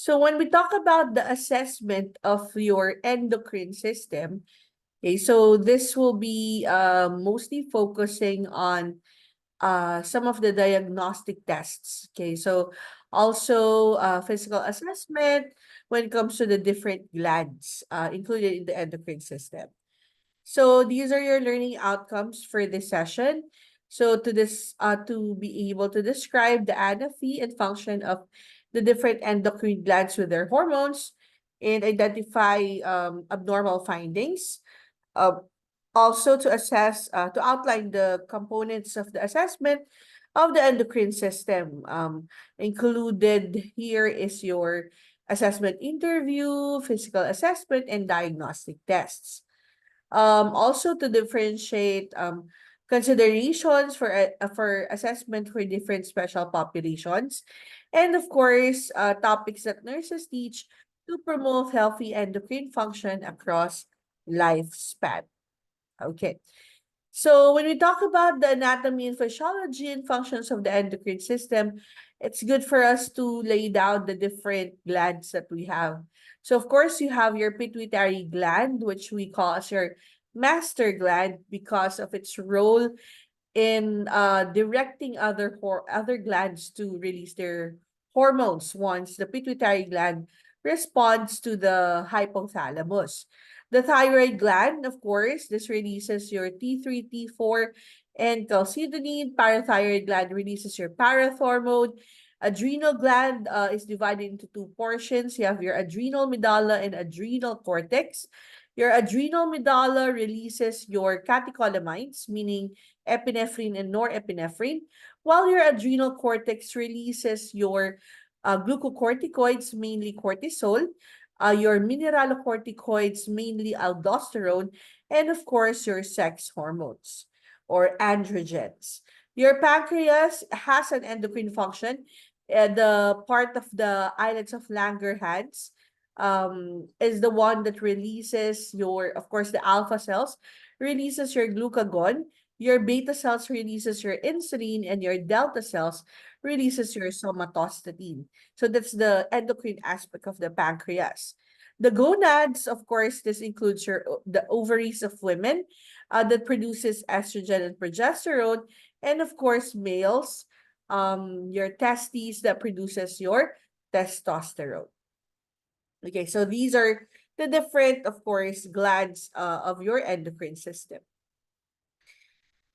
So when we talk about the assessment of your endocrine system, okay, so this will be mostly focusing on some of the diagnostic tests. Okay, so also physical assessment when it comes to the different glands included in the endocrine system. So these are your learning outcomes for this session. So to be able to describe the anaphy and function of the different endocrine glands with their hormones and identify abnormal findings. Uh, Also to to outline the components of the assessment of the endocrine system. Included here is your assessment interview, physical assessment, and diagnostic tests. Also to differentiate considerations for assessment for different special populations, and of course, topics that nurses teach to promote healthy endocrine function across lifespan. Okay. So when we talk about the anatomy and physiology and functions of the endocrine system, it's good for us to lay down the different glands that we have. So of course, you have your pituitary gland, which we call as your master gland because of its role in directing other glands to release their hormones once the pituitary gland responds to the hypothalamus. The thyroid gland, of course, this releases your T3, T4, and calcitonin. Parathyroid gland releases your parathormone. Adrenal gland is divided into two portions. You have your adrenal medulla and adrenal cortex. Your adrenal medulla releases your catecholamines, meaning epinephrine and norepinephrine, while your adrenal cortex releases your glucocorticoids, mainly cortisol, your mineralocorticoids, mainly aldosterone, and of course, your sex hormones or androgens. Your pancreas has an endocrine function. The part of the islets of Langerhans is the one that releases of course, the alpha cells releases your glucagon, your beta cells releases your insulin, and your delta cells releases your somatostatin. So that's the endocrine aspect of the pancreas. The gonads, of course, this includes the ovaries of women that produces estrogen and progesterone, and of course, males, your testes that produces your testosterone. Okay, so these are the different, of course, glands of your endocrine system.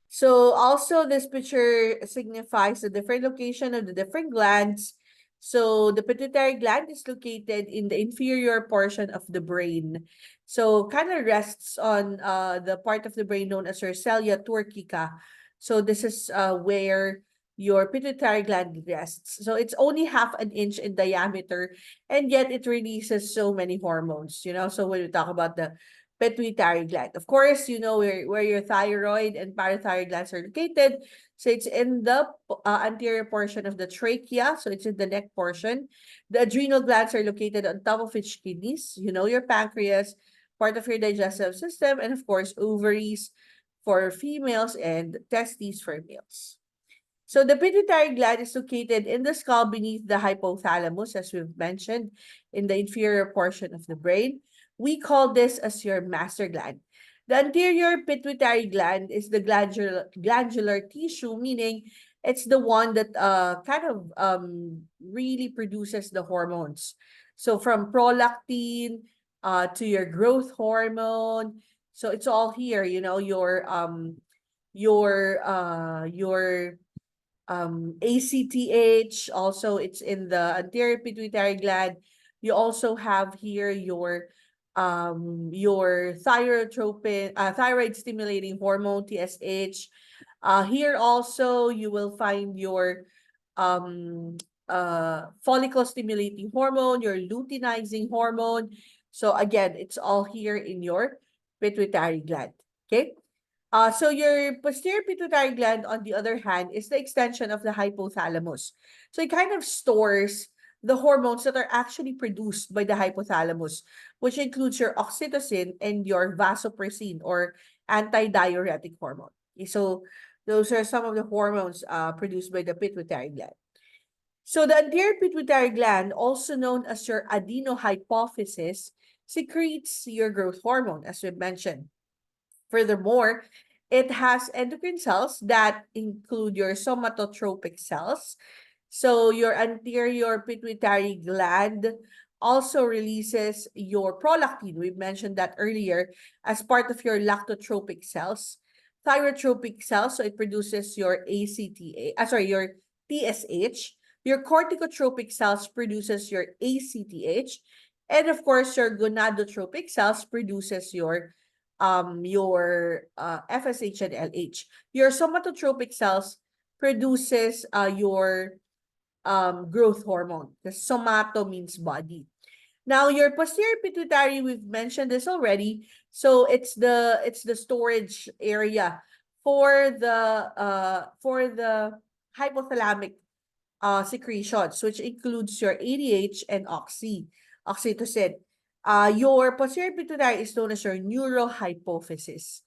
So also this picture signifies the different location of the different glands. So the pituitary gland is located in the inferior portion of the brain. So kind of rests on the part of the brain known as your cilia turcica. So this is where your pituitary gland rests. So it's only half an inch in diameter, and yet it releases so many hormones, So when we talk about the pituitary gland. Of course, you know where your thyroid and parathyroid glands are located. So it's in the anterior portion of the trachea. So it's in the neck portion. The adrenal glands are located on top of its kidneys. You know, your pancreas, part of your digestive system, and of course, ovaries for females and testes for males. So the pituitary gland is located in the skull beneath the hypothalamus, as we've mentioned, in the inferior portion of the brain. We call this as your master gland. The anterior pituitary gland is the glandular tissue, meaning it's the one that really produces the hormones. So from prolactin to your growth hormone. So it's all here, your ACTH, also it's in the anterior pituitary gland. You also have here your thyroid stimulating hormone, TSH. Here also you will find your follicle stimulating hormone, your luteinizing hormone. So again, it's all here in your pituitary gland. Okay. So your posterior pituitary gland, on the other hand, is the extension of the hypothalamus. So it kind of stores the hormones that are actually produced by the hypothalamus, which includes your oxytocin and your vasopressin or antidiuretic hormone. Okay, so those are some of the hormones produced by the pituitary gland. So the anterior pituitary gland, also known as your adenohypophysis, secretes your growth hormone, as we mentioned. Furthermore, it has endocrine cells that include your somatotropic cells. So your anterior pituitary gland also releases your prolactin. We mentioned that earlier as part of your lactotropic cells. Thyrotropic cells, so it produces your your TSH. Your corticotropic cells produces your ACTH. And of course, your gonadotropic cells produces your FSH and LH. Your somatotropic cells produces your growth hormone. The somato means body. Now your posterior pituitary, we've mentioned this already. So it's the storage area for the hypothalamic secretions, which includes your ADH and oxytocin. Your posterior pituitary is known as your neurohypophysis.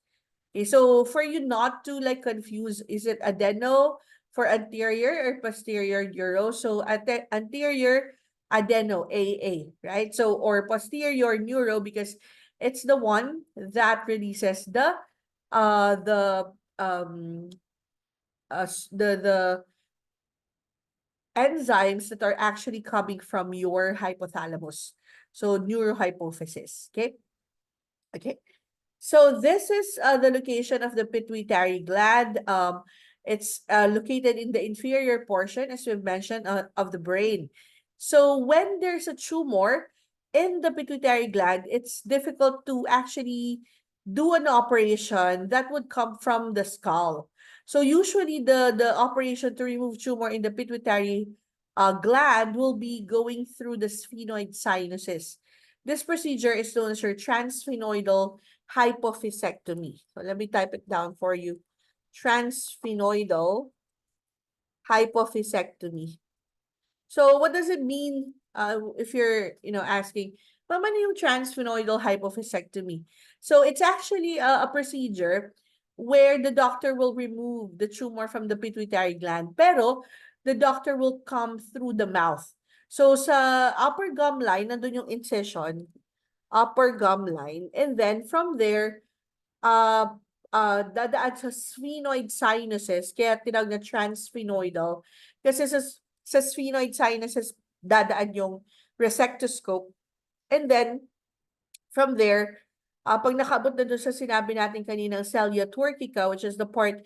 Okay, so for you not to like confuse, is it adeno for anterior or posterior neuro? So anterior adeno, AA, right? So or posterior neuro because it's the one that releases uh the um the enzymes that are actually coming from your hypothalamus. So neurohypophysis, okay? Okay. So this is the location of the pituitary gland. It's located in the inferior portion, as we've mentioned, of the brain. So when there's a tumor in the pituitary gland, it's difficult to actually do an operation that would come from the skull. So usually the operation to remove tumor in the pituitary gland will be going through the sphenoid sinuses. This procedure is known as your transsphenoidal hypophysectomy. So let me type it down for you. Transsphenoidal hypophysectomy. So what does it mean if you're, asking, Ma'am, ano yung transsphenoidal hypophysectomy? So it's actually a procedure where the doctor will remove the tumor from the pituitary gland, pero the doctor will come through the mouth. So sa upper gum line, nandun yung incision, upper gum line, and then from there, uh, dadaan sa sphenoid sinuses, kaya tinawag na transsphenoidal. Kasi sa sphenoid sinuses, dadaan yung resectoscope. And then, from there, pag nakabot na doon sa sinabi natin kaninang cilia turcica, which is the part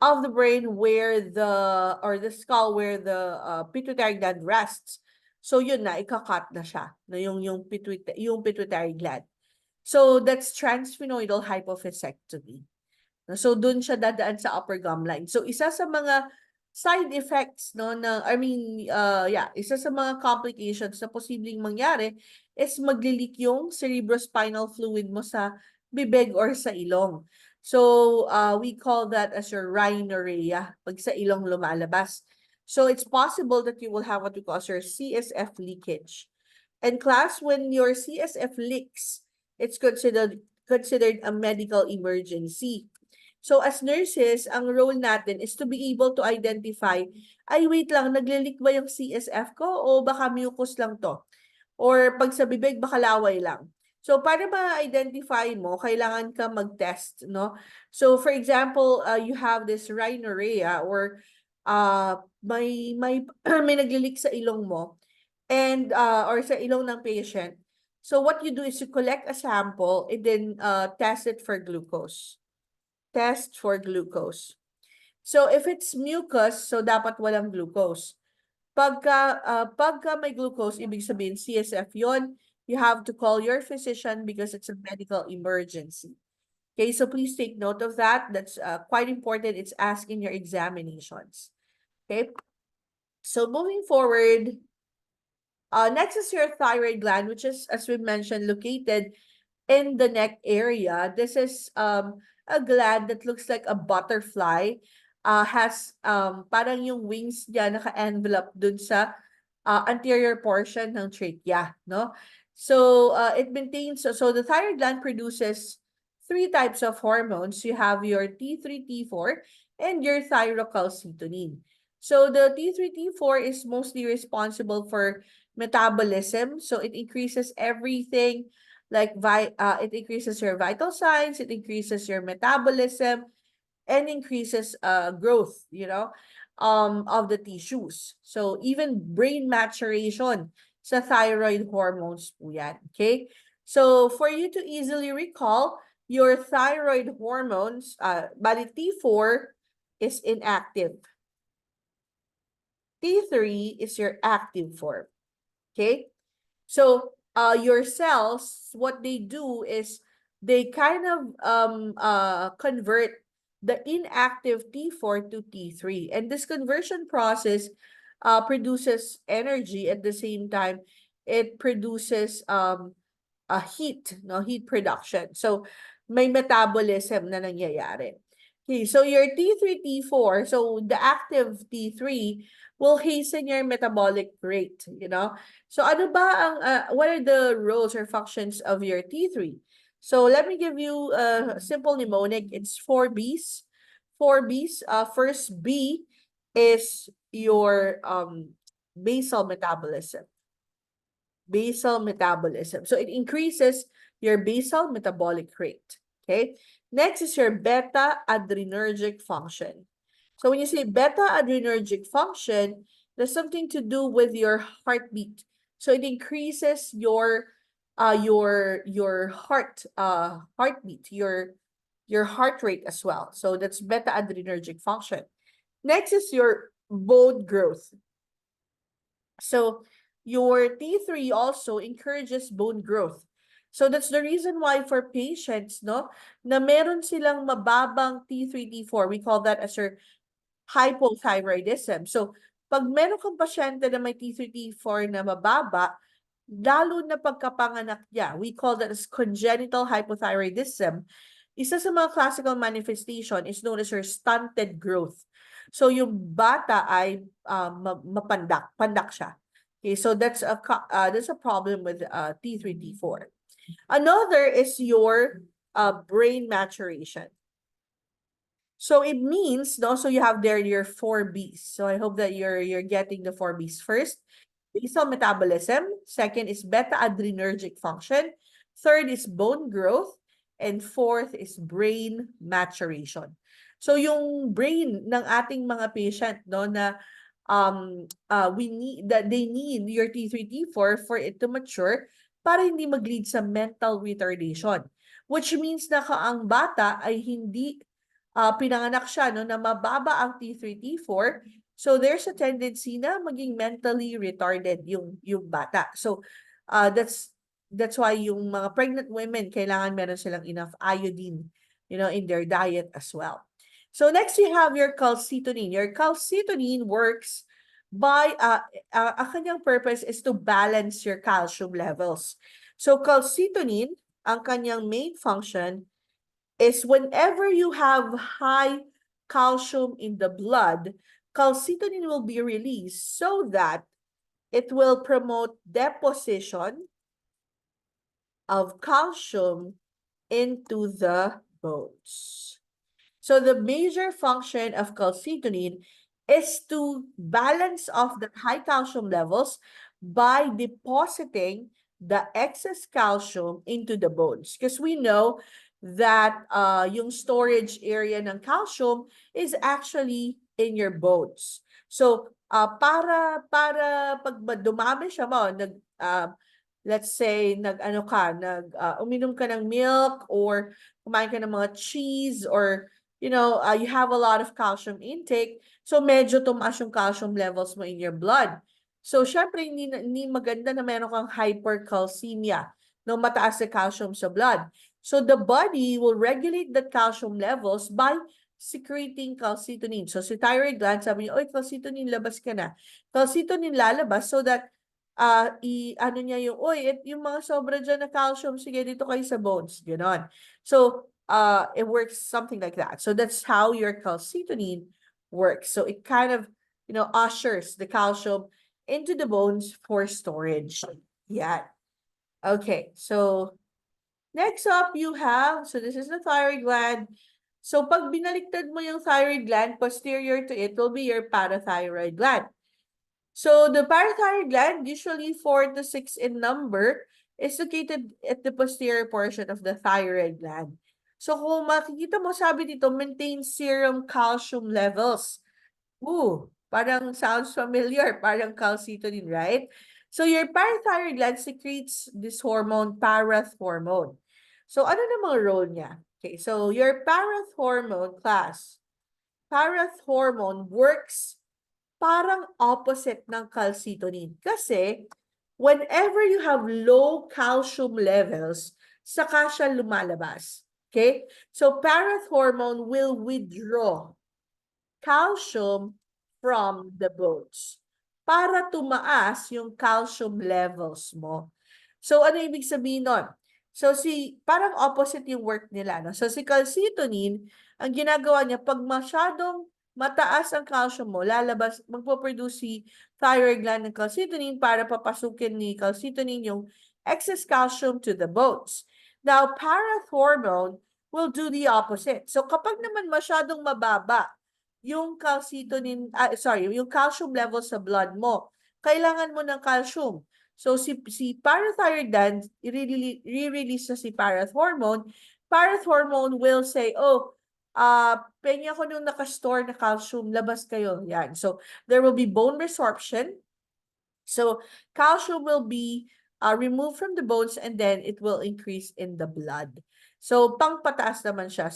of the brain where the skull where the pituitary gland rests. So yun na, ikakat na siya, na yung pituitary gland. So that's transsphenoidal hypophysectomy. So dun siya dadaan sa upper gum line. So isa sa mga side effects no isa sa mga complications na posibleng mangyari is maglilik yung cerebrospinal fluid mo sa bibig or sa ilong. So we call that as your rhinorrhea pag sa ilong lumalabas. So it's possible that you will have what we call your CSF leakage. And class, when your CSF leaks, it's considered a medical emergency. So as nurses, ang role natin is to be able to identify, ay wait lang, naglilik ba yung CSF ko o baka mucus lang to? Or pag sa bibig, baka laway lang. So para ma-identify mo, kailangan ka mag-test, no? So for example, you have this rhinorrhea or may may naglilik sa ilong mo and or sa ilong ng patient. So what you do is you collect a sample and then test it for glucose. Test for glucose. So if it's mucus, so dapat walang glucose. Pagka may glucose, ibig sabihin CSF yon, you have to call your physician because it's a medical emergency. Okay, so please take note of that. That's quite important. It's asked in your examinations. Okay, so moving forward, next is your thyroid gland, which is, as we mentioned, located in the neck area. This is a gland that looks like a butterfly. Has parang yung wings niya naka-envelope dun sa anterior portion ng trachea, no? So it maintains, so the thyroid gland produces three types of hormones. You have your T3, T4, and your thyrocalcitonin. So the T3, T4 is mostly responsible for metabolism. So it increases everything like it increases your vital signs, it increases your metabolism, and increases growth, of the tissues. So even brain maturation sa thyroid hormones po yan. Okay? So for you to easily recall, your thyroid hormones, bali T4 is inactive. T3 is your active form. Okay? So your cells, what they do is they kind of convert the inactive T4 to T3. And this conversion process produces energy at the same time. It produces a heat production. So may metabolism na nangyayari. Okay, so your T3, T4, so the active T3 will hasten your metabolic rate, So ano ba what are the roles or functions of your T3? So let me give you a simple mnemonic. It's 4 Bs. 4 Bs. First B is your basal metabolism. Basal metabolism. So it increases your basal metabolic rate. Okay. Next is your beta adrenergic function. So when you say beta adrenergic function, there's something to do with your heartbeat. So it increases your heartbeat, your heart rate as well. So that's beta adrenergic function. Next is your bone growth. So your T3 also encourages bone growth. So that's the reason why for patients, no, na meron silang mababang T3, T4, we call that as your hypothyroidism. So pag meron kang pasyente na may T3, T4 na mababa, lalo na pagkapanganak niya, we call that as congenital hypothyroidism. Isa sa mga classical manifestation is known as your stunted growth. So yung bata ay pandak siya. Okay, so that's a problem with T3, T4. Another is your brain maturation. So it means, no, so you have there your 4 Bs. So I hope that you're getting the 4 Bs. First, basal metabolism. Second is beta adrenergic function. Third is bone growth. And fourth is brain maturation. So yung brain ng ating mga patient, no, na they need your T3, T4 for it to mature para hindi mag-lead sa mental retardation. Which means na ang bata ay hindi pinanganak siya no, na mababa ang T3, T4. So there's a tendency na maging mentally retarded yung bata. So that's why yung mga pregnant women, kailangan meron silang enough iodine, in their diet as well. So next you have your calcitonin. Your calcitonin works by, ang kanyang purpose is to balance your calcium levels. So calcitonin, ang kanyang main function is whenever you have high calcium in the blood, calcitonin will be released so that it will promote deposition of calcium into the bones. So the major function of calcitonin is to balance off the high calcium levels by depositing the excess calcium into the bones. Because we know that yung storage area ng calcium is actually in your bones. So para pag dumami siya mo, let's say uminom ka ng milk or kumain ka ng mga cheese or you have a lot of calcium intake, so medyo tumaas yung calcium levels mo in your blood. So syempre hindi maganda na meron kang hypercalcemia, no, mataas na calcium sa blood. So the body will regulate the calcium levels by secreting calcitonin. So si thyroid gland, sabi niya, oy, calcitonin, labas ka na. Calcitonin lalabas so that ano niya yung, yung mga sobra dyan na calcium, sige, dito kayo sa bones. Ganon. So, it works something like that. So that's how your calcitonin works. So it kind of, ushers the calcium into the bones for storage. Yeah. Okay, so next up you have, so this is the thyroid gland. So pag binaliktad mo yung thyroid gland, posterior to it will be your parathyroid gland. So the parathyroid gland, usually 4 to 6 in number, is located at the posterior portion of the thyroid gland. So kung makikita mo, sabi dito, maintain serum calcium levels. Parang sounds familiar, parang calcitonin, right? So your parathyroid gland secretes this hormone, parathormone. So ano namang role niya? Okay, so your parathormone class, parathormone works parang opposite ng calcitonin. Kasi whenever you have low calcium levels, saka siya lumalabas. Okay? So parathormone will withdraw calcium from the bones para tumaas yung calcium levels mo. So, ano ibig sabihin nun? So, parang opposite yung work nila. No? So, si calcitonin, ang ginagawa niya, pag masyadong mataas ang calcium mo, lalabas, magpo-produce si thyroid gland ng calcitonin para papasukin ni calcitonin yung excess calcium to the bones. Now, parathormone will do the opposite. So, kapag naman masyadong mababa yung calcitonin, yung calcium level sa blood mo, kailangan mo ng calcium. So, si parathyroid gland, re-release na si parathormone. Parathormone will say, pengi ako nung nakastore na calcium, labas kayo. Yan. So, there will be bone resorption. So, calcium will be removed from the bones and then it will increase in the blood. So, pangpataas naman siya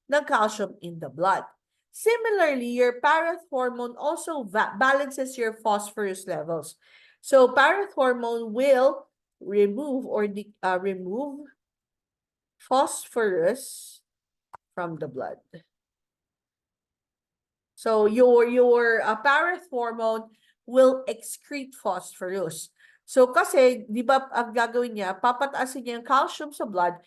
ng calcium in the blood. Similarly, your parathormone also balances your phosphorus levels. So parathormone will remove phosphorus from the blood. So your parathormone will excrete phosphorus. So kasi, di ba ang gagawin niya, papataasin niya yung calcium sa blood,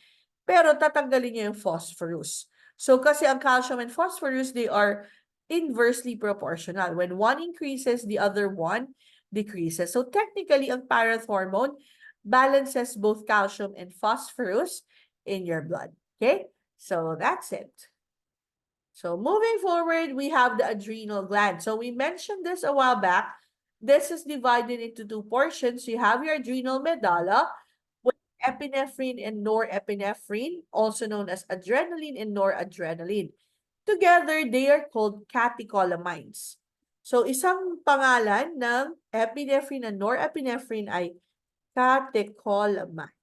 pero tatanggalin niya yung phosphorus. So kasi ang calcium and phosphorus, they are inversely proportional. When one increases, the other one decreases. So technically, ang parathormone balances both calcium and phosphorus in your blood. Okay? So that's it. So moving forward, we have the adrenal gland. So we mentioned this a while back. This is divided into two portions. You have your adrenal medulla with epinephrine and norepinephrine, also known as adrenaline and noradrenaline. Together, they are called catecholamines. So, isang pangalan ng epinephrine and norepinephrine ay catecholamines.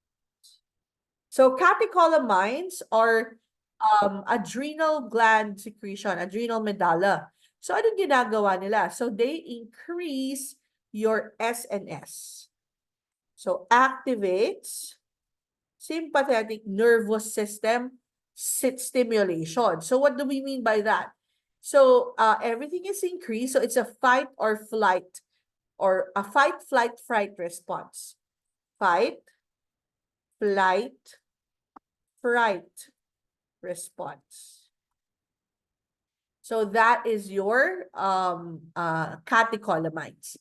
So, catecholamines are adrenal gland secretion, adrenal medulla. So, anong ginagawa nila? So, they increase your SNS. So, activates sympathetic nervous system stimulation. So what do we mean by that? So everything is increased. So it's a fight or flight, or a fight, flight, fright response. Fight, flight, fright response. So that is your catecholamines.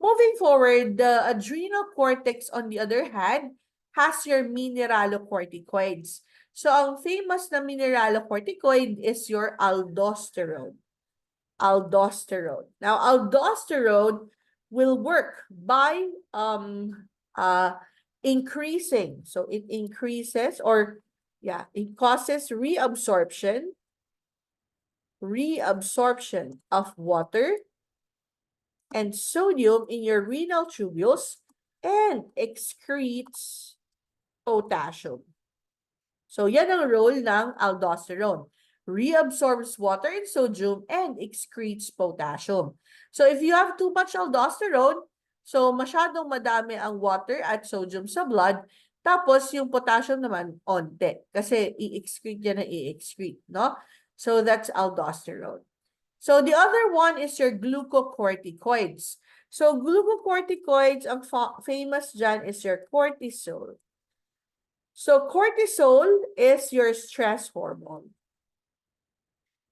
Moving forward, the adrenal cortex, on the other hand, has your mineralocorticoids. So, ang famous na mineralocorticoid is your aldosterone. Aldosterone. Now, aldosterone will work by increasing. So, it increases it causes reabsorption of water and sodium in your renal tubules and excretes potassium. So, yan ang role ng aldosterone. Reabsorbs water and sodium and excretes potassium. So, if you have too much aldosterone, so masyadong madami ang water at sodium sa blood, tapos yung potassium naman, onte. Kasi i-excrete yan na i-excrete, no? So, that's aldosterone. So, the other one is your glucocorticoids. So, glucocorticoids, ang famous dyan is your cortisol. So, cortisol is your stress hormone.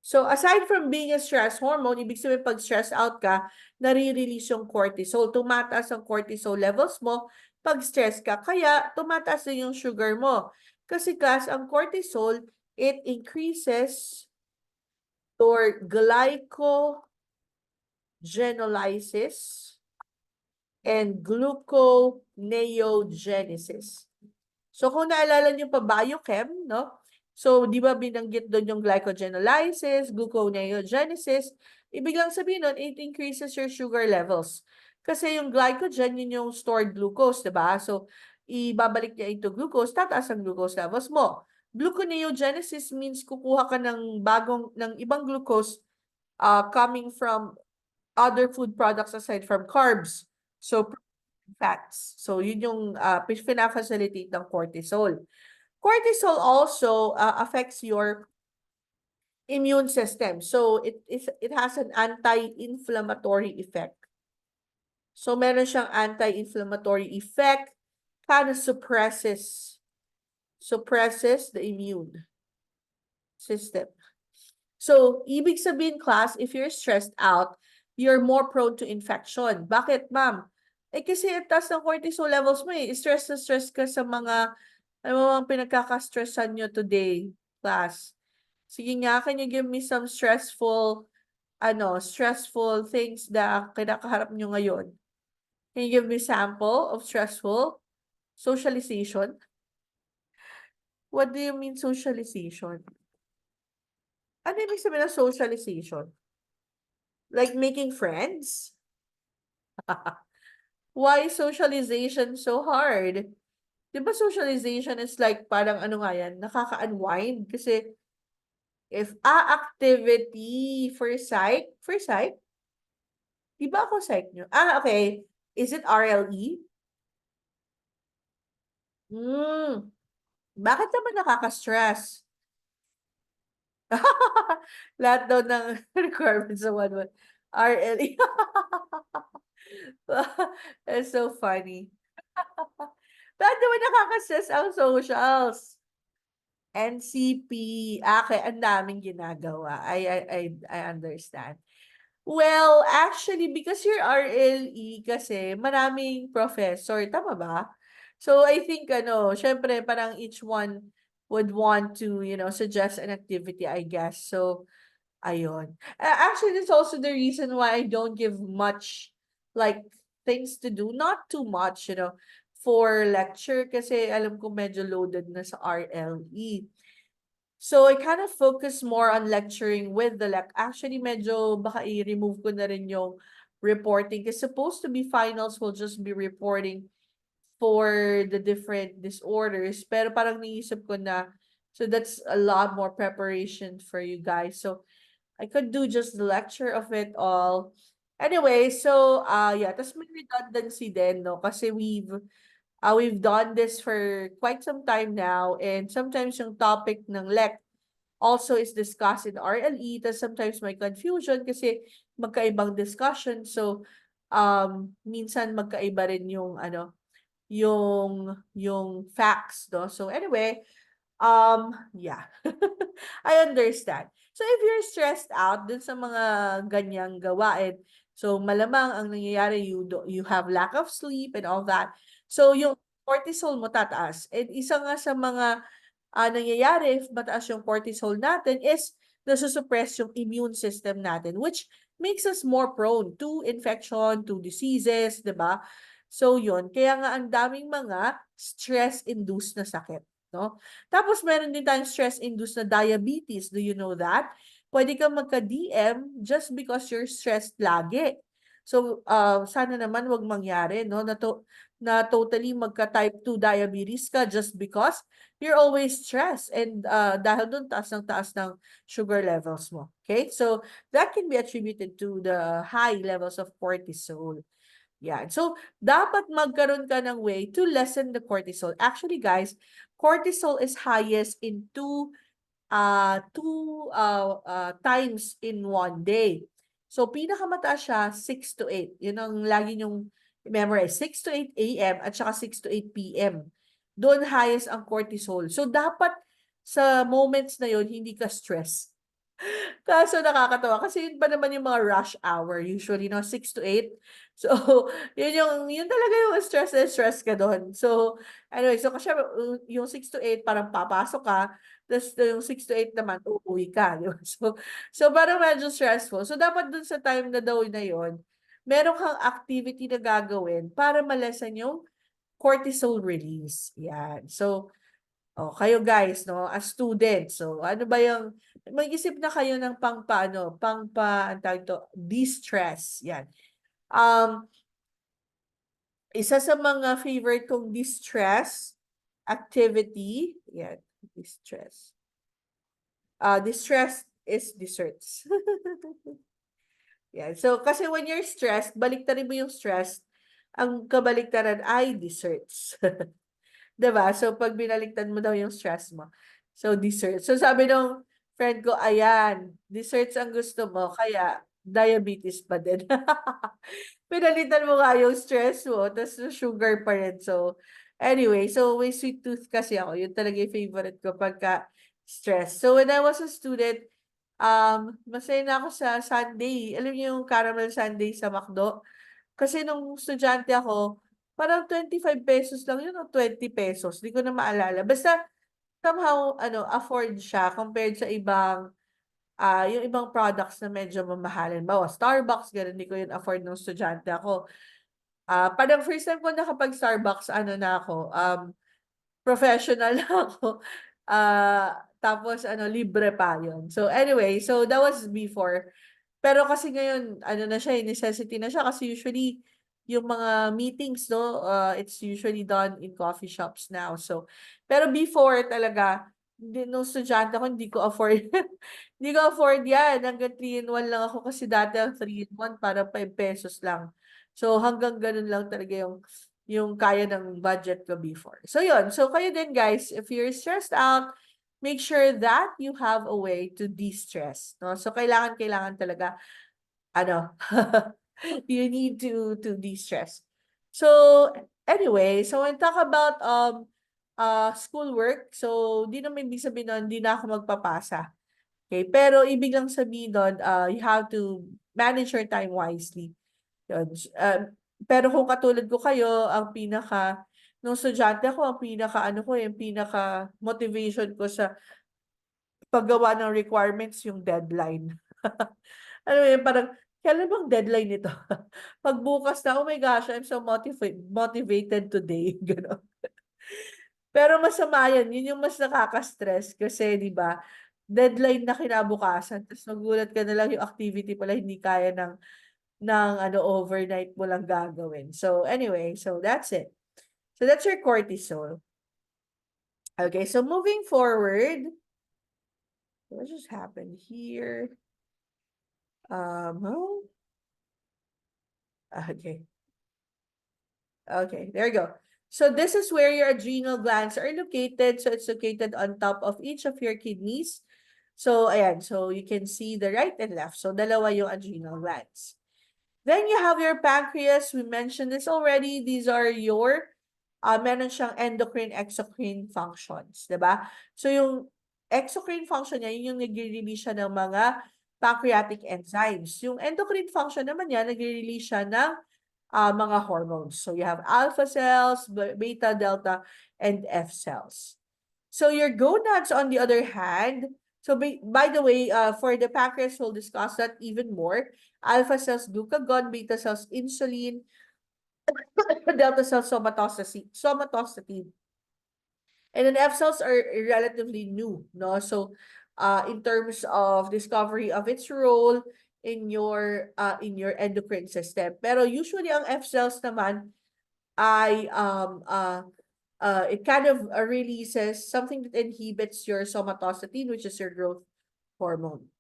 So, aside from being a stress hormone, ibig sabihin pag stress out ka, nare-release yung cortisol. Tumataas ang cortisol levels mo pag stress ka. Kaya, tumataas din yung sugar mo. Kasi ang cortisol, it increases your glycogenolysis and gluconeogenesis. So kung naalala niyo pa biochem, no? So di ba binanggit doon yung glycogenolysis, gluconeogenesis, ibig lang sabihin nun, it increases your sugar levels. Kasi yung glycogen, yun yung stored glucose, di ba? So ibabalik niya into glucose, tataas ang glucose levels mo. Gluconeogenesis means kukuha ka ng ibang glucose coming from other food products aside from carbs. So fats. So yun yung pinafacilitate ng cortisol. Cortisol also affects your immune system. So it has an anti-inflammatory effect. So meron siyang anti-inflammatory effect, kind of suppresses the immune system. So, ibig sabihin, class, if you're stressed out, you're more prone to infection. Bakit, ma'am? Eh, kasi ang taas ng cortisol levels mo eh. Stress na stress ka sa mga, ano mga pinagkaka-stressan nyo today, class. Sige nga, can you give me some stressful things na kinakaharap nyo ngayon? Can you give me sample of stressful? Socialization? What do you mean socialization? Ano ibig sabihin ng socialization? Like making friends? Why socialization so hard? Di ba socialization is like parang ano nga yan, nakaka-unwind? Kasi if activity for psych? Di ba ako psych nyo? Okay. Is it RLE? Bakit naman nakaka-stress? Lahat daw ng requirements sa one. RLE. It's so funny. Bakit naman nakaka-stress ang socials? NCP. Okay, ang daming ginagawa. I understand. Well, actually, because you're RLE kasi, maraming professor, tama ba? So, I think, syempre, parang each one would want to, suggest an activity, I guess. So, ayun. Actually, that's also the reason why I don't give much, like, things to do. Not too much, for lecture kasi alam ko medyo loaded na sa RLE. So, I kind of focus more on lecturing with the Actually, medyo baka i-remove ko na rin yung reporting. Kasi supposed to be finals will just be reporting for the different disorders. Pero parang naisip ko na, so that's a lot more preparation for you guys. So, I could do just the lecture of it all. Anyway, so, yeah, tas may redundancy din, no? Kasi we've done this for quite some time now, and sometimes yung topic ng also is discussed in RLE, tas sometimes may confusion kasi magkaibang discussion. So, minsan magkaiba rin yung, yung facts, no? So, anyway, yeah. I understand. So if you're stressed out dun sa mga ganyang gawain, so malamang ang nangyayari, you have lack of sleep and all that. So yung cortisol mo tataas. And isa nga sa mga nangyayari if mataas yung cortisol natin is nasusuppress yung immune system natin, which makes us more prone to infection, to diseases, di ba? So yun, kaya nga ang daming mga stress-induced na sakit. No? Tapos meron din tayong stress-induced na diabetes. Do you know that? Pwede kang magka-DM just because you're stressed lagi. So, sana naman wag mangyari, no? Na totally magka-type 2 diabetes ka just because you're always stressed. And dahil doon, taas ng sugar levels mo. Okay? So, that can be attributed to the high levels of cortisol. Yeah. So, dapat magkaroon ka ng way to lessen the cortisol. Actually, guys, cortisol is highest in two times in one day. So, pinakamataas siya, 6 to 8. Yun ang lagi nyong memorize. 6 to 8 a.m. at saka 6 to 8 p.m. Doon highest ang cortisol. So, dapat sa moments na yun, hindi ka stress. Kaso nakakatawa kasi yun pa naman yung mga rush hour usually, no, 6 to 8. So, yun talaga yung stress na stress ka doon. So, anyway, so kasi yung 6 to 8 parang papasok ka, tapos yung 6 to 8 naman uuwi ka, di ba? So parang medyo stressful. So, dapat dun sa time na daw na yun, meron kang activity na gagawin para malasan yung cortisol release. Yan. So, oh, kayo guys, no, as students, so ano ba yung mag-isip na kayo ng pang-paano, ang tawag ito, de-stress. Yan. Um, Isa sa mga favorite kong de-stress activity, yan, de-stress. De-stress is desserts. Yan. So, kasi when you're stressed, baliktarin mo yung stress, ang kabaliktaran ay desserts. 'Di ba? So, pag binaliktad mo daw yung stress mo. So, dessert. So, sabi nung friend ko, ayan, desserts ang gusto mo, kaya diabetes pa din. Pinalitan mo nga yung stress mo, tapos sugar pa rin. So, anyway, so may sweet tooth kasi ako. Yun talaga yung favorite ko pagka stress. So, when I was a student, masaya na ako sa sundae. Alam niyo yung caramel sundae sa McDo? Kasi nung estudyante ako, parang 25 pesos lang yun o 20 pesos, di ko na maalala. Basta somehow, afford siya compared sa yung ibang products na medyo mamahalin. Bawa, Starbucks, ganun, di ko yun afford nung estudyante ako. Parang first time ko nakapag-Starbucks, na ako, professional na ako. Tapos, libre pa yun. So, anyway, so that was before. Pero kasi ngayon, na siya, necessity na siya kasi usually yung mga meetings, no, it's usually done in coffee shops now. So, pero before talaga, nung estudyante ako, hindi ko afford, hindi ko afford yan. Hanggang 3-in-1 lang ako kasi dati ang 3-in-1 para 5 pesos lang. So, hanggang ganun lang talaga yung kaya ng budget ko before. So, yun. So, kayo din guys, if you're stressed out, make sure that you have a way to de-stress, no? So, kailangan talaga, ano, you need to de-stress. So, anyway, so when talk about schoolwork, so di naman ibig sabihin nun, di na ako magpapasa. Okay, pero ibig lang sabihin nun, you have to manage your time wisely. Yun. Pero kung katulad ko kayo, nung estudyante ako, ang pinaka, yung pinaka motivation ko sa paggawa ng requirements, yung deadline. Alam mo yun, parang, kailan bang deadline nito? Pagbukas na, oh my gosh, I'm so motivated today. Gano'n. Pero masama yan, yun yung mas nakaka-stress kasi, di ba, deadline na kinabukasan, tapos magulat ka na lang yung activity pala hindi kaya ng overnight mo lang gagawin. So, anyway, so that's it. So, that's your cortisol. Okay, so moving forward, what just happened here? Oh, okay. Okay, there you go. So this is where your adrenal glands are located. So it's located on top of each of your kidneys. So ayan, so you can see the right and left. So dalawa yung adrenal glands. Then you have your pancreas. We mentioned this already. These are your meron siyang endocrine exocrine functions, 'di ba? So yung exocrine function niya, yun yung nagre-release siya ng mga pancreatic enzymes. Yung endocrine function naman niya, nagre-release siya ng mga hormones. So you have alpha cells, beta, delta, and F cells. So your gonads, on the other hand, so by the way, for the pancreas, we'll discuss that even more. Alpha cells, glucagon, beta cells, insulin, delta cells, somatostatin. And then F cells are relatively new, no? So, in terms of discovery of its role in your endocrine system. Pero usually ang F cells naman ay it kind of releases something that inhibits your somatostatin, which is your growth hormone.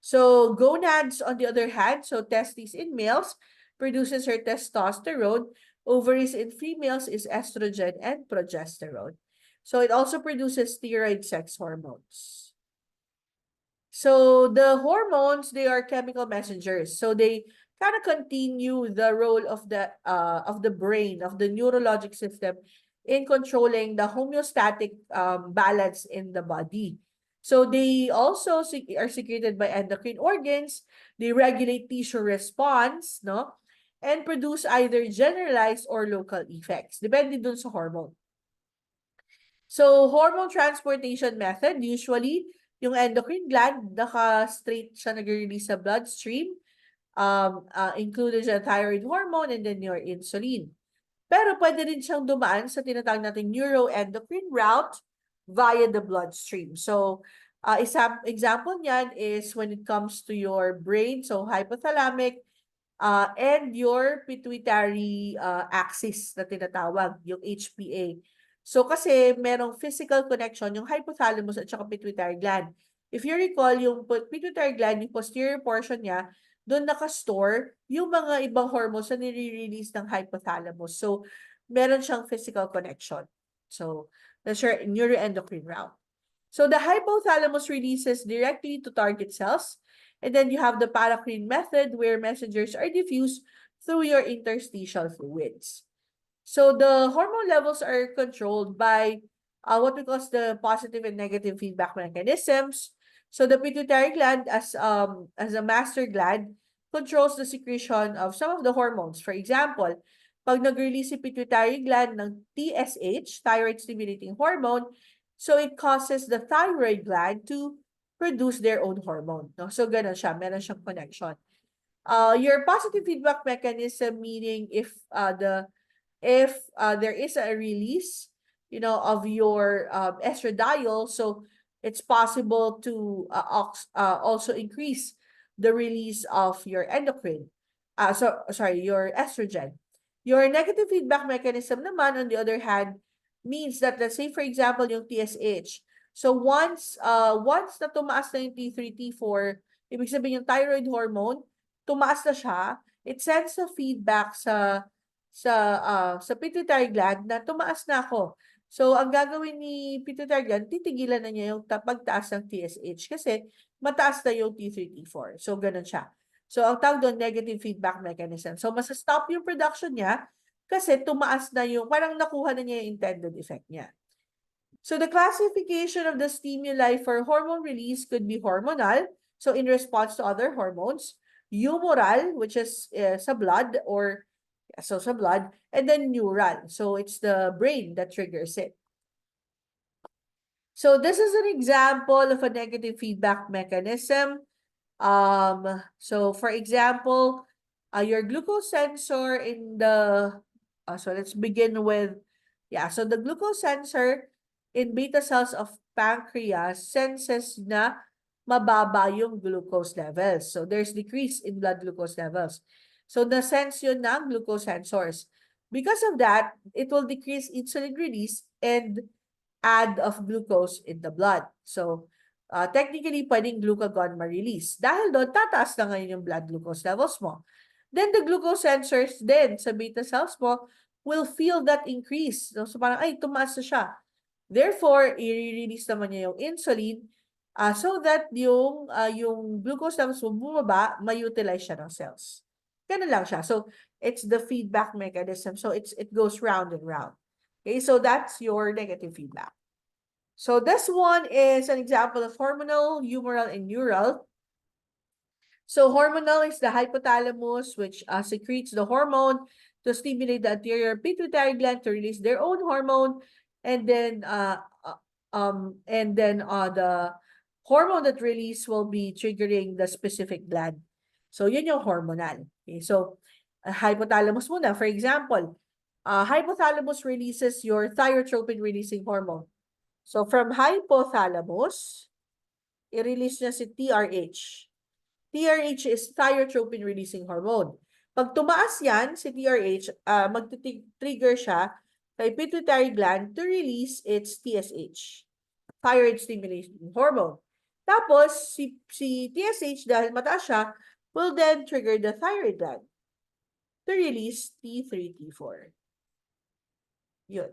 So gonads, on the other hand, so testes in males produces her testosterone, ovaries in females is estrogen and progesterone. So it also produces steroid sex hormones. So the hormones, they are chemical messengers. So they kind of continue the role of the brain, of the neurologic system in controlling the homeostatic balance in the body. So they also are secreted by endocrine organs. They regulate tissue response, no? And produce either generalized or local effects, depende dun sa hormone. So, hormone transportation method, usually, yung endocrine gland, naka-straight siya nag-release sa bloodstream, included siya thyroid hormone and then your insulin. Pero pwede rin siyang dumaan sa tinatawag nating neuroendocrine route via the bloodstream. So, example niyan is when it comes to your brain, so hypothalamic, and your pituitary axis na tinatawag, yung HPA. So kasi merong physical connection yung hypothalamus at saka pituitary gland. If you recall, yung pituitary gland, yung posterior portion niya, doon nakastore yung mga ibang hormones na nire-release ng hypothalamus. So, meron siyang physical connection. So, that's your neuroendocrine route. So, the hypothalamus releases directly to target cells. And then you have the paracrine method where messengers are diffused through your interstitial fluids. So the hormone levels are controlled by what we call the positive and negative feedback mechanisms. So the pituitary gland as a master gland controls the secretion of some of the hormones. For example, pag nag-release si pituitary gland ng TSH, thyroid stimulating hormone, so it causes the thyroid gland to produce their own hormone. No? So ganun siya, meron siyang connection. Your positive feedback mechanism, meaning if there is a release, of your estradiol, so it's possible to also increase the release of your endocrine. Your estrogen. Your negative feedback mechanism naman, on the other hand, means that, let's say, for example, yung TSH. So once na tumaas na yung T3, T4, ibig sabihin yung thyroid hormone, tumaas na siya, it sends a feedback sa pituitary gland na tumaas na ako. So, ang gagawin ni pituitary gland, titigilan na niya yung pagtaas ng TSH kasi mataas na yung T3, T4. So, ganun siya. So, ang tawag doon, negative feedback mechanism. So, masa-stop yung production niya kasi tumaas na yung, parang nakuha na niya yung intended effect niya. So, the classification of the stimuli for hormone release could be hormonal, so in response to other hormones, humoral, which is sa blood or sa blood, and then neural. So it's the brain that triggers it. So this is an example of a negative feedback mechanism. So for example, your glucose sensor in the, so let's begin with, so the glucose sensor in beta cells of pancreas senses na mababa yung glucose levels. So there's decrease in blood glucose levels. So na-sense yun ng glucose sensors. Because of that, it will decrease insulin release and add of glucose in the blood. So technically, pwedeng glucagon ma-release. Dahil doon, tataas na ngayon yung blood glucose levels mo. Then the glucose sensors din sa beta cells mo will feel that increase. So parang, ay, tumaas na siya. Therefore, i-release naman niya yung insulin so that yung glucose levels mo bumaba, ma-utilize siya ng cells. Ganun lang siya. So, it's the feedback mechanism. So, it goes round and round. Okay, so that's your negative feedback. So, this one is an example of hormonal, humoral, and neural. So, hormonal is the hypothalamus, which secretes the hormone to stimulate the anterior pituitary gland to release their own hormone. And then, the hormone that release will be triggering the specific gland. So, yun yung hormonal. Okay, so, hypothalamus muna. For example, hypothalamus releases your thyrotropin-releasing hormone. So, from hypothalamus, i-release niya si TRH. TRH is thyrotropin-releasing hormone. Pag tumaas yan, si TRH, mag-trigger siya kay pituitary gland to release its TSH, thyroid stimulating hormone. Tapos, si TSH, dahil mataas siya, will then trigger the thyroid gland to release T3, T4. Yun.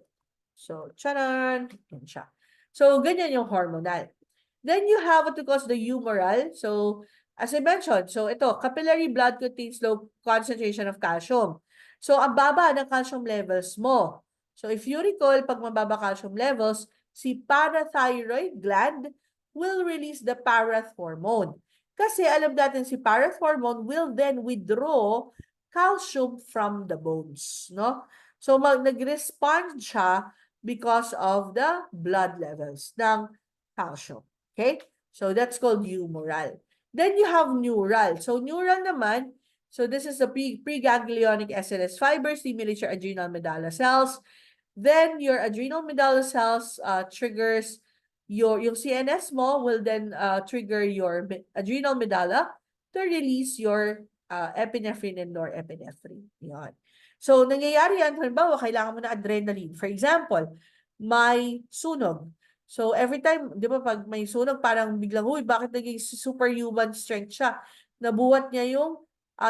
So, charan! Yan siya. So, ganyan yung hormonal. Then you have what we call the humoral. So, as I mentioned, so ito, capillary blood contains low concentration of calcium. So, ang baba ng calcium levels mo. So, if you recall, pag mababa calcium levels, si parathyroid gland will release the parathormone. Kasi alam natin si parathormone will then withdraw calcium from the bones, no? So nag-respond siya because of the blood levels ng calcium. Okay? So that's called humoral. Then you have neural. So neural naman, so this is the preganglionic SLS fiber stimulates your adrenal medulla cells. Then your adrenal medulla cells triggers yung CNS mo will then trigger your adrenal medulla to release your epinephrine and norepinephrine. Yan. So, nangyayari yan, halimbawa, kailangan mo na adrenaline. For example, may sunog. So, every time, di ba, pag may sunog, parang biglang, uy, bakit naging superhuman strength siya? Nabuhat niya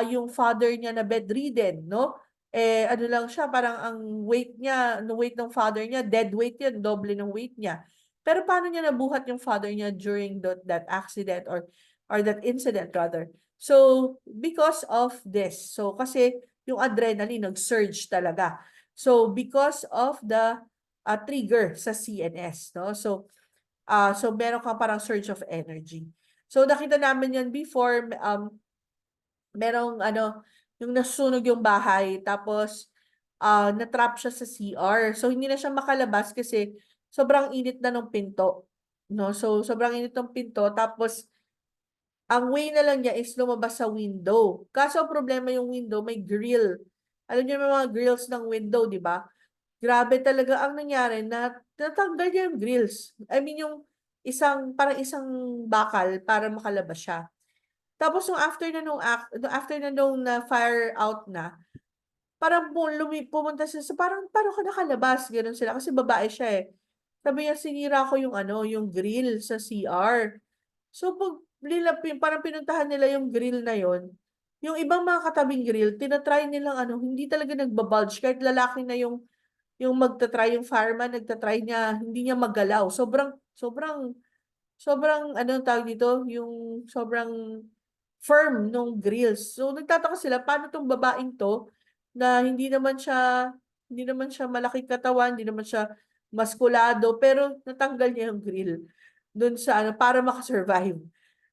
yung father niya na bedridden, no? Ano lang siya, parang ang weight niya, no weight ng father niya, dead weight yun, doble ng weight niya. Pero paano niya nabuhat yung father niya during that accident or that incident rather? So, because of this. So, kasi yung adrenaline nag-surge talaga. So, because of the trigger sa CNS, no? So, meron ka parang surge of energy. So, nakita namin yan before, merong yung nasunog yung bahay, tapos na-trap siya sa CR. So, hindi na siya makalabas kasi sobrang init na ng pinto. No? So, sobrang init ng pinto, tapos ang way na lang niya is lumabas sa window. Kaso ang problema yung window, may grill. Alam niyo yung mga grills ng window, di ba? Grabe talaga ang nangyari na natanggal niya yung grills. I mean, yung parang isang bakal para makalabas siya. Tapos nung after na nung na fire out na, parang pumunta siya sa parang paano ka nakalabas? Ganun sila kasi babae siya eh. Sabi niya sinira ko yung grill sa CR. So pag parang pinuntahan nila yung grill na yon, yung ibang mga katabing grill, tinatry nilang hindi talaga nagbabulge kahit lalaki na yung magtatry yung fireman, nagtatry niya, hindi niya magalaw. Sobrang tawag dito, yung sobrang firm nung grills. So nagtataka sila paano tong babaeng to na hindi naman siya malaking katawan, hindi naman siya maskulado, pero natanggal niya yung grill dun sa para makasurvive.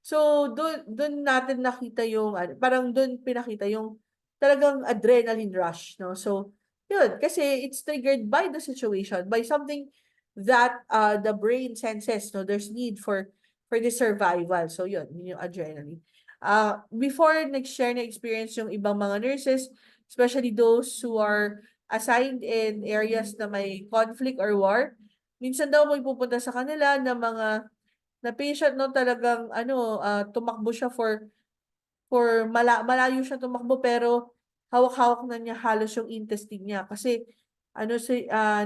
So doon natin nakita yung parang doon pinakita yung talagang adrenaline rush, no? So yun, kasi it's triggered by the situation, by something that the brain senses, no? There's need for the survival. So yun yung adrenaline. Before nag-share na experience yung ibang mga nurses, especially those who are assigned in areas na may conflict or war, minsan daw may pupunta sa kanila na mga na patient, no, talagang tumakbo siya malayo siya tumakbo pero hawak-hawak na niya halos yung intestine niya kasi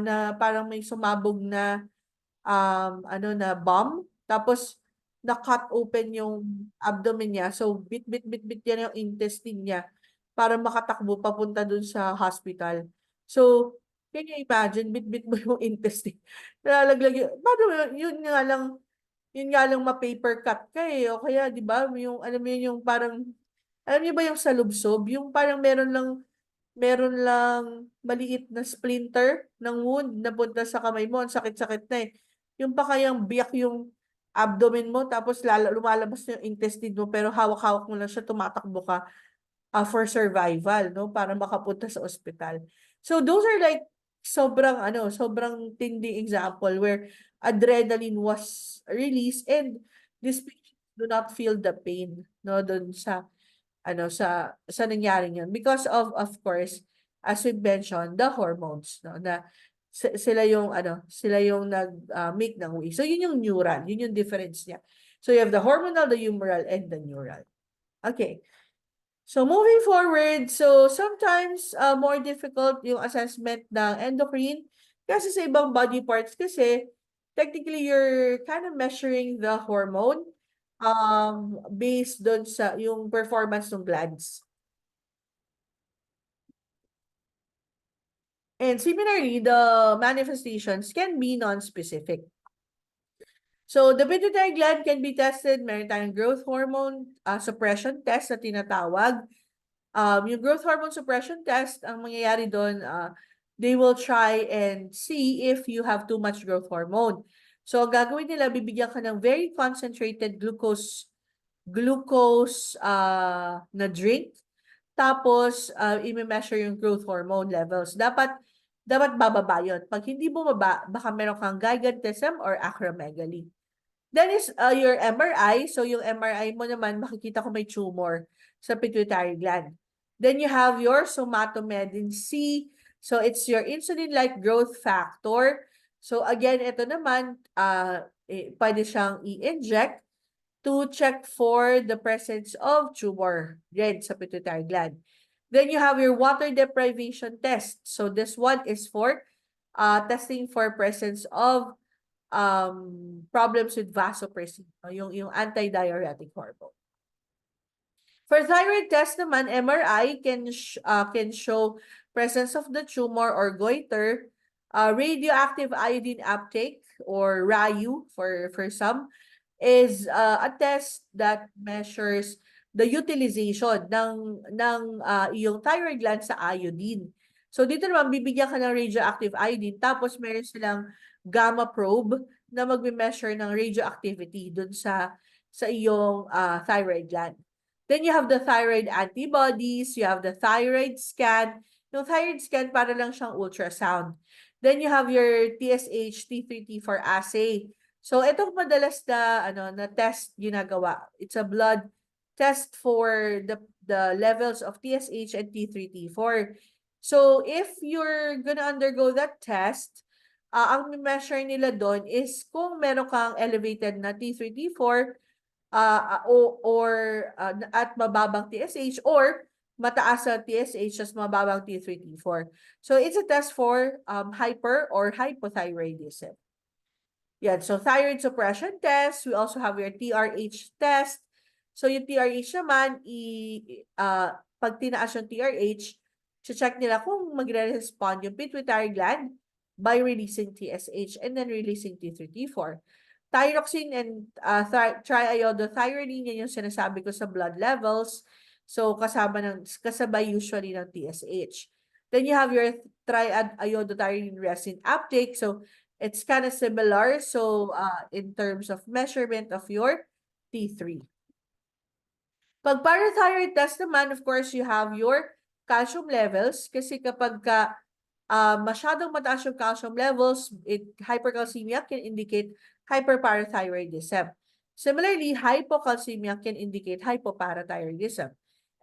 na parang may sumabog na na bomb, tapos na-cut open yung abdomen niya. So, bit yan yung intestine niya para makatakbo papunta dun sa hospital. So, can you imagine, bit mo yung intestine. Nalalaglag yun. Paano yun nga lang ma-paper cut ka eh. O kaya, di ba, yung, alam mo yun, yung parang, alam niyo ba yung salubsob? Yung parang meron lang maliit na splinter ng wound na punta sa kamay mo. Ang sakit-sakit na eh. Yung pa kayang biyak yung abdomen mo, tapos lumalabas na yung intestine mo, pero hawak-hawak mo lang siya, tumatakbo ka for survival, no? Para makapunta sa ospital. So those are like sobrang tinding example where adrenaline was released and these patients do not feel the pain, no? Doon sa nangyaring yun. Because of course, as we mentioned, the hormones, no? Na sila yung nag make ng way. So yun yung neural, yun yung difference niya. So you have the hormonal, the humoral, and the neural. Okay. So moving forward, so sometimes more difficult yung assessment ng endocrine kasi sa ibang body parts kasi technically you're kind of measuring the hormone based doon sa yung performance ng glands. And similarly, the manifestations can be non-specific. So the pituitary gland can be tested, meron tayong growth hormone suppression test na tinatawag. Yung growth hormone suppression test, ang mangyayari doon, they will try and see if you have too much growth hormone. So, ang gagawin nila, bibigyan ka ng very concentrated glucose na drink. Tapos, i-measure yung growth hormone levels. Dapat bababa yun. Pag hindi bumaba, baka meron kang gigantism or acromegaly. Then is your MRI. So, yung MRI mo naman, makikita ko may tumor sa pituitary gland. Then you have your somatomedin C. So, it's your insulin-like growth factor. So, again, ito naman, pwede siyang i-inject to check for the presence of tumor red sa pituitary gland. Then you have your water deprivation test. So this one is for testing for presence of problems with vasopressin, yung antidiuretic hormone. For thyroid test naman, MRI can show presence of the tumor or goiter, radioactive iodine uptake or RAIU for some, is a test that measures the utilization ng iyong thyroid gland sa iodine. So dito naman bibigyan ka ng radioactive iodine tapos meron silang gamma probe na magme-measure ng radioactivity dun sa iyong thyroid gland. Then you have the thyroid antibodies, you have the thyroid scan. Yung thyroid scan para lang siyang ultrasound. Then you have your TSH, T3, T4 assay. So itong madalas na test ginagawa. It's a blood test for the levels of TSH and T3, T4. So if you're gonna undergo that test, ang measure nila doon is kung meron kang elevated na T3, T4 at mababang TSH or mataas sa TSH as mababang T3, T4. So it's a test for hyper or hypothyroidism. Yan. So thyroid suppression test. We also have your TRH test. So yung TRH naman, pag tinaas yung TRH, check nila kung magre-respond yung pituitary gland by releasing TSH and then releasing T3, T4. Thyroxine and triiodothyronine, yan yung sinasabi ko sa blood levels. So, kasabay usually ng TSH. Then you have your triiodothyronine resin uptake. So, it's kind of similar. So, in terms of measurement of your T3. Pag parathyroid test naman, of course, you have your calcium levels. Kasi kapag masyadong mataas yung calcium levels, hypercalcemia can indicate hyperparathyroidism. Similarly, hypocalcemia can indicate hypoparathyroidism.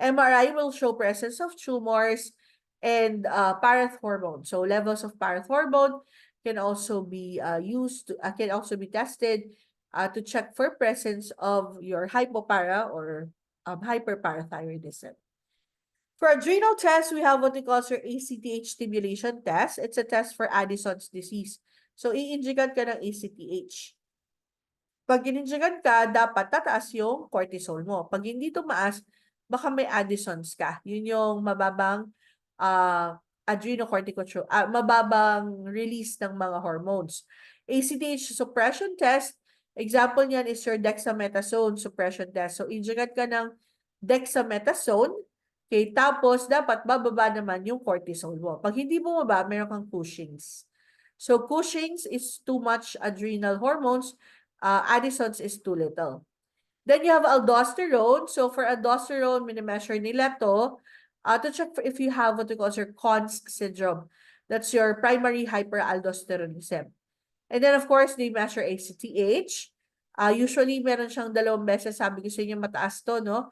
MRI will show presence of tumors and parathormone. So levels of parathormone can also be tested to check for presence of your hypopara or hyperparathyroidism. For adrenal test, we have what we call your ACTH stimulation test. It's a test for Addison's disease. So, i-injigan ka ng ACTH. Pag ininjigan ka, dapat tataas yung cortisol mo. Pag hindi tumaas, baka may Addison's ka. Yun yung mababang mababang release ng mga hormones. ACTH suppression test, example niyan is your dexamethasone suppression test. So, injigan ka ng dexamethasone. Okay, tapos dapat bababa naman yung cortisol mo. Pag hindi bumaba, meron kang Cushing's. So Cushing's is too much adrenal hormones. Addison's is too little. Then you have aldosterone. So for aldosterone, minimeasure nila to check for if you have what we call your Conn's syndrome. That's your primary hyperaldosteronism. And then of course, they measure ACTH. Usually, meron siyang 2 beses, sabi ko sa inyo, mataas to, no?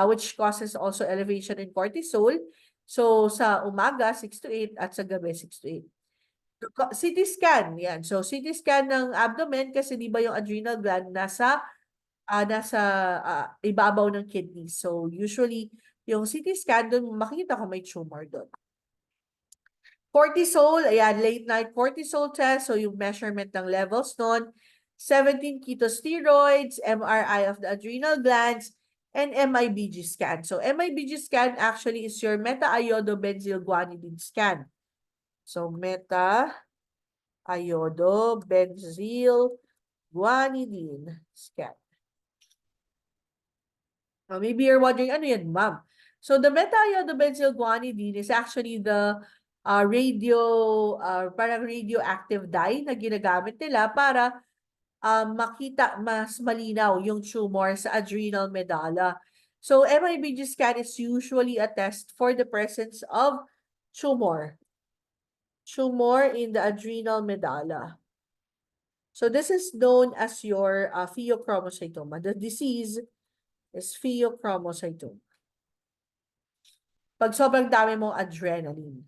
Which causes also elevation in cortisol. So, sa umaga, 6 to 8 at sa gabi, 6 to 8. CT scan, yan. So, CT scan ng abdomen kasi di ba yung adrenal gland nasa ibabaw ng kidney. So, usually, yung CT scan, doon makikita ko may tumor doon. Cortisol, ayan, late night cortisol test. So, yung measurement ng levels noon. 17 ketosteroids, MRI of the adrenal glands, and MIBG scan. So, MIBG scan actually is your meta-iodobenzylguanidine scan. So, meta-iodobenzylguanidine scan. Maybe you're wondering, ano yan, ma'am? So, the meta-iodobenzylguanidine is actually the parang radioactive dye na ginagamit nila para makita mas malinaw yung tumor sa adrenal medulla. So MIBG scan is usually a test for the presence of tumor in the adrenal medulla. So this is known as your pheochromocytoma. The disease is pheochromocytoma. Pag sobrang dami mong adrenaline,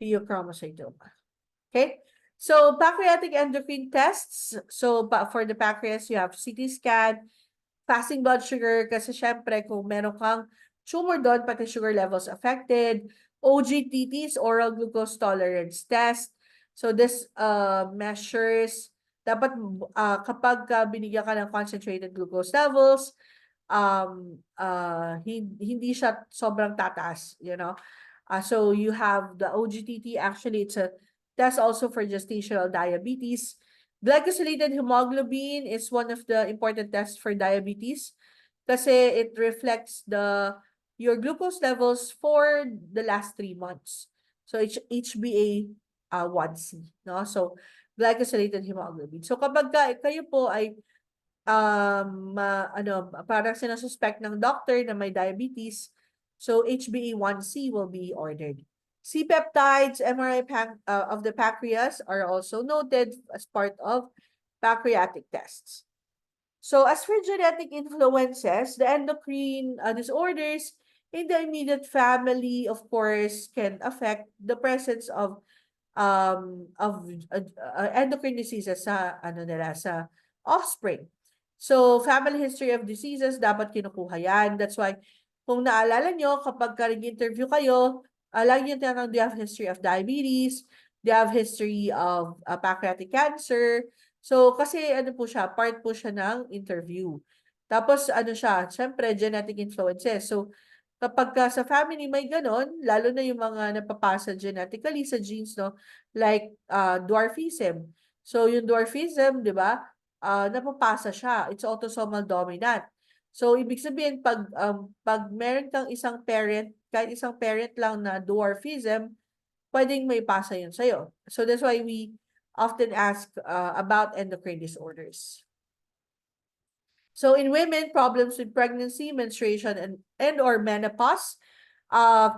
pheochromocytoma. Okay? So pancreatic endocrine tests. So for the pancreas, you have CT scan, fasting blood sugar, kasi syempre kung meron kang tumor doon, pati sugar levels affected, OGTTs, oral glucose tolerance test. So this measures, dapat kapag binigyan ka ng concentrated glucose levels, hindi siya sobrang tataas, you know. So you have the OGTT, actually it's a test also for gestational diabetes. Glycosylated hemoglobin is one of the important tests for diabetes kasi it reflects your glucose levels for the last 3 months. So it's HbA1c, no? So glycosylated hemoglobin. So kapag kayo po ay parang sinasuspect ng doctor na may diabetes, so HbA1c will be ordered. C-peptides, MRI of the pancreas are also noted as part of pancreatic tests. So as for genetic influences, the endocrine disorders in the immediate family, of course, can affect the presence of endocrine diseases sa sa offspring. So family history of diseases dapat kinukuha yan. That's why kung naalala nyo, kapag nag-interview kayo, lagi nyo tinanong, do you have history of diabetes? Do you have history of pancreatic cancer? So, kasi po siya, part po siya ng interview. Tapos, siya, syempre, genetic influences. So, kapag sa family may ganon, lalo na yung mga napapasa genetically sa genes, no? Like, dwarfism. So, yung dwarfism, di ba? Napapasa siya. It's autosomal dominant. So, ibig sabihin, pag meron kang isang parent, kahit isang parent lang na dwarfism, pwedeng may pasa yun sa'yo. So, that's why we often ask about endocrine disorders. So in women, problems with pregnancy, menstruation, and or menopause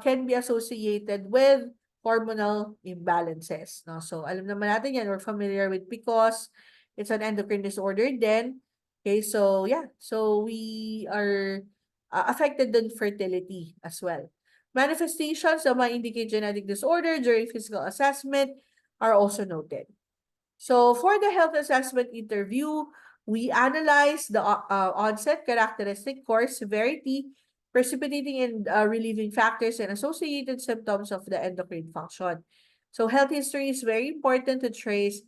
can be associated with hormonal imbalances. No? So alam naman natin yan, we're familiar with PCOS. It's an endocrine disorder then. Okay, so yeah, so we are affected in fertility as well. Manifestations that might indicate genetic disorder during physical assessment are also noted. So for the health assessment interview, we analyze the onset, characteristic, course, severity, precipitating and relieving factors, and associated symptoms of the endocrine function. So health history is very important to trace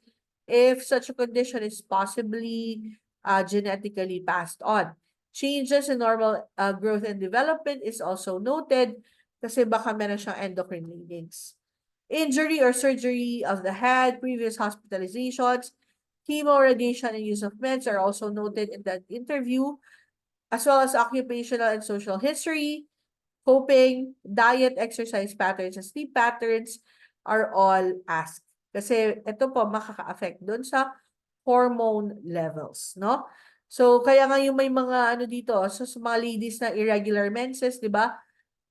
if such a condition is possibly genetically passed on. Changes in normal growth and development is also noted kasi baka meron siyang endocrine leadings. Injury or surgery of the head, previous hospitalizations, chemo, radiation, and use of meds are also noted in that interview, as well as occupational and social history, coping, diet, exercise patterns, and sleep patterns are all asked. Kasi ito po makaka-affect doon sa hormone levels, no? So, kaya nga yung may mga dito, so sa mga ladies na irregular menses, di ba?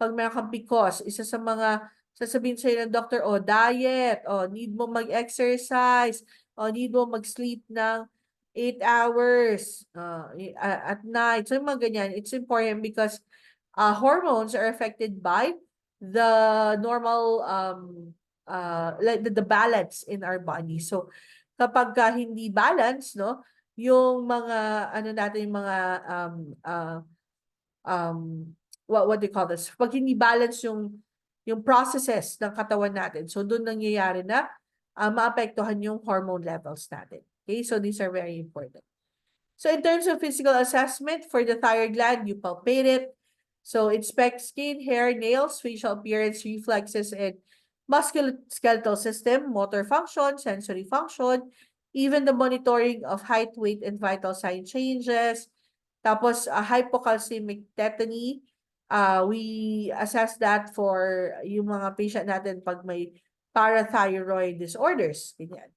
Pag meron kang PCOS, isa sa mga sasabihin sa'yo ng doctor, diet, need mo mag-exercise, need mo mag-sleep ng 8 hours at night. So, yung mga ganyan, it's important because hormones are affected by the normal, like the balance in our body. So, kapag hindi balance, no, yung mga, natin, yung mga, what do you call this? Pag hindi balance yung processes ng katawan natin. So, doon nangyayari na maapektuhan yung hormone levels natin. Okay? So, these are very important. So, in terms of physical assessment, for the thyroid gland, you palpate it. So, inspect skin, hair, nails, facial appearance, reflexes, and musculoskeletal system, motor function, sensory function, even the monitoring of height, weight, and vital sign changes. Tapos, hypocalcemic tetany, we assess that for yung mga patient natin pag may parathyroid disorders. Ganyan.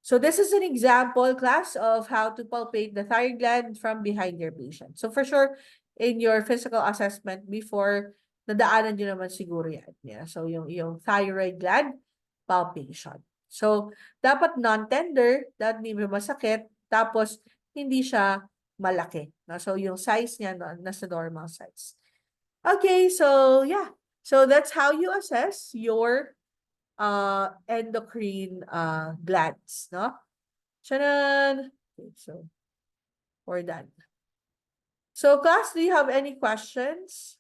So this is an example, class, of how to palpate the thyroid gland from behind your patient. So for sure, in your physical assessment before, nadaanan nyo naman siguro yan. Yeah. So yung thyroid gland palpation. So dapat non-tender, that hindi masakit, tapos hindi siya malaki. No? So yung size niya nasa normal size. Okay, so yeah. So that's how you assess your endocrine glands, no? Charan! Okay, so we're done. So class, do you have any questions?